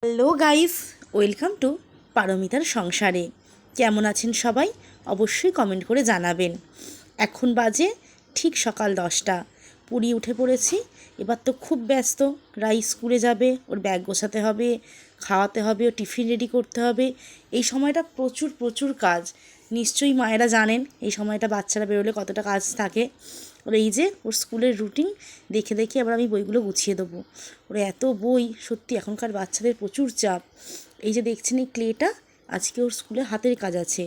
Hello guys, welcome to পারমিতার সংসারে। কেমন আছেন সবাই? অবশ্যই কমেন্ট করে জানাবেন। এখন বাজে ঠিক সকাল 10টা। পুরী উঠে পড়েছি। এবার তো খুব ব্যস্ত। রাই স্কুলে যাবে, ওর ব্যাগ গোছাতে হবে, খাওয়াতে হবে, ওর টিফিন রেডি করতে হবে। এই সময়টা প্রচুর প্রচুর কাজ। নিশ্চয়ই মায়েরা জানেন এই সময়টা বাচ্চারা বেরোলে কতটা কাজ থাকে। ওর এই যে ওর স্কুলের রুটিন দেখে দেখে আবার আমি বইগুলো গুছিয়ে দেবো। ওর এত বই, সত্যি এখনকার বাচ্চাদের প্রচুর চাপ। এই যে দেখছেন এই ক্লেটা, আজকে ওর স্কুলে হাতের কাজ আছে।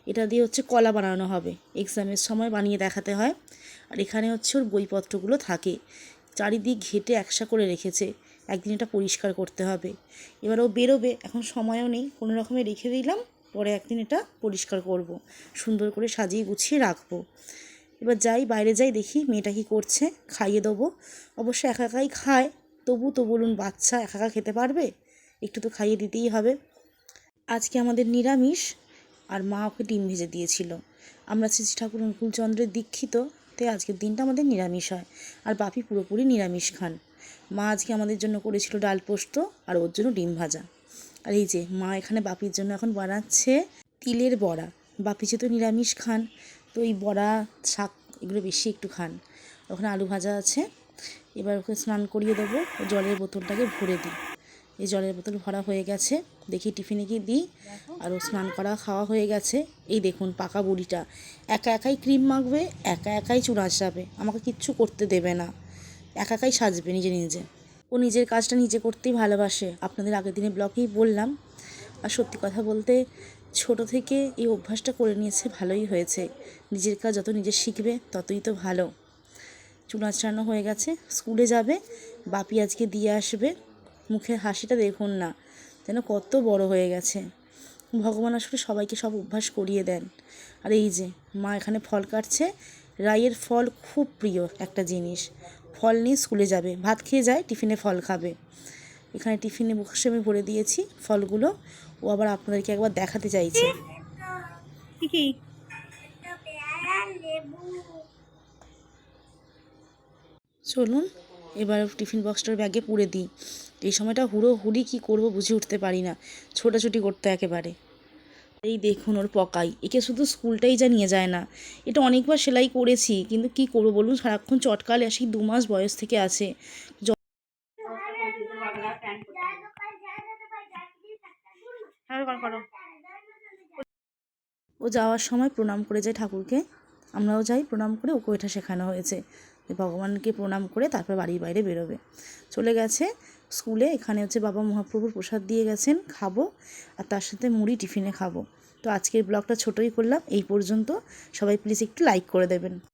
এটা দিয়ে হচ্ছে কলা বানানো হবে, এক্সামের সময় বানিয়ে দেখাতে হয়। আর এখানে হচ্ছে ওর বইপত্রগুলো থাকে, চারিদিক ঘেটে একসা করে রেখেছে। একদিন এটা পরিষ্কার করতে হবে। এবার ও বেরোবে, এখন সময়ও নেই, কোনো রকমে রেখে দিলাম, পরে একদিন এটা পরিষ্কার করব, সুন্দর করে সাজিয়ে গুছিয়ে রাখবো। এবার যাই, বাইরে যাই, দেখি মেয়েটা কী করছে, খাইয়ে দেবো। অবশ্য একা একাই খায়, তবু তো বলুন বাচ্চা একা একা খেতে পারবে? একটু তো খাইয়ে দিতেই হবে। আজকে আমাদের নিরামিষ, আর মা ওকে ডিম ভেজে দিয়েছিল। আমরা শ্রী শ্রী ঠাকুর অনুকূলচন্দ্রের দীক্ষিত, তাই আজকের দিনটা আমাদের নিরামিষ হয়। আর বাপি পুরোপুরি নিরামিষ খান। মা আজকে আমাদের জন্য করেছিল ডাল পোস্ত, আর ওর জন্য ডিম ভাজা। আর এই যে মা এখানে বাপির জন্য এখন বানাচ্ছে তিলের বড়া। বাপি যেহেতু নিরামিষ খান, তো এই বড়া, শাক এগুলো বেশি একটু খান। ওখানে আলু ভাজা আছে। এবার ওকে স্নান করিয়ে দেবো, জলের বোতলটাকে ভরে দিই। এই জলের বোতল ভরা হয়ে গেছে, দেখি টিফিনে গিয়ে দিই। আর ও স্নান করা খাওয়া হয়ে গেছে। এই দেখুন পাকা বুড়িটা একা একাই ক্রিম মাখবে, একা একাই চুল আঁচড়াবে, আমাকে কিচ্ছু করতে দেবে না, একা একাই সাজবে নিজে নিজে। ও নিজের কাজটা নিজে করতেই ভালোবাসে, আপনাদের আগের দিনে ব্লগেই বললাম। আর সত্যি কথা বলতে, ছোট থেকে এই অভ্যাসটা করে নিয়েছে, ভালোই হয়েছে। নিজের কাজ যত নিজে শিখবে ততই তো ভালো। চুল আঁচড়ানো হয়ে গেছে, স্কুলে যাবে, বাপি আজকে দিয়ে আসবে। মুখের হাসিটা দেখুন না, যেন কত বড় হয়ে গেছে। ভগবান আসলে সবাইকে সব অভ্যাস করিয়ে দেন। আর এই যে মা এখানে ফল কাটছে। রাইয়ের ফল খুব প্রিয় একটা জিনিস, ফল নিয়ে স্কুলে যাবে, ভাত খেয়ে যায়, টিফিনে ফল খাবে। এখানে টিফিনে বক্সে আমি ভরে দিয়েছি ফলগুলো। ও আবার আপনাদেরকে একবার দেখাতে চাইছে। কি চলুন এবার টিফিন বক্সটার ব্যাগে পুরে দিই। এই সময়টা হুড়োহুড়ি কী করব বুঝে উঠতে পারি না, ছোটাছুটি করতে একেবারে। এই দেখুন ওর পকাই, একে শুধু স্কুলটাই যা নিয়ে যায় না। এটা অনেকবার সেলাই করেছি, কিন্তু কি করবো বলুন, সারাক্ষণ চটকালে, আসি 2 মাস বয়স থেকে আছে। ও যাওয়ার সময় প্রণাম করে যায় ঠাকুরকে, আমরাও যাই প্রণাম করে, ওকে এটা শেখানো হয়েছে যে ভগবানকে প্রণাম করে তারপর বাড়ির বাইরে বেরোবে। চলে গেছে স্কুলে, এখানে হচ্ছে বাবা মহাপ্রভুর প্রসাদ দিয়ে গেছেন, খাবো, আর তার সাথে মুড়ি টিফিনে খাবো। তো আজকের ব্লগটা ছোটোই করলাম, এই পর্যন্ত। সবাই প্লিজ একটু লাইক করে দেবেন।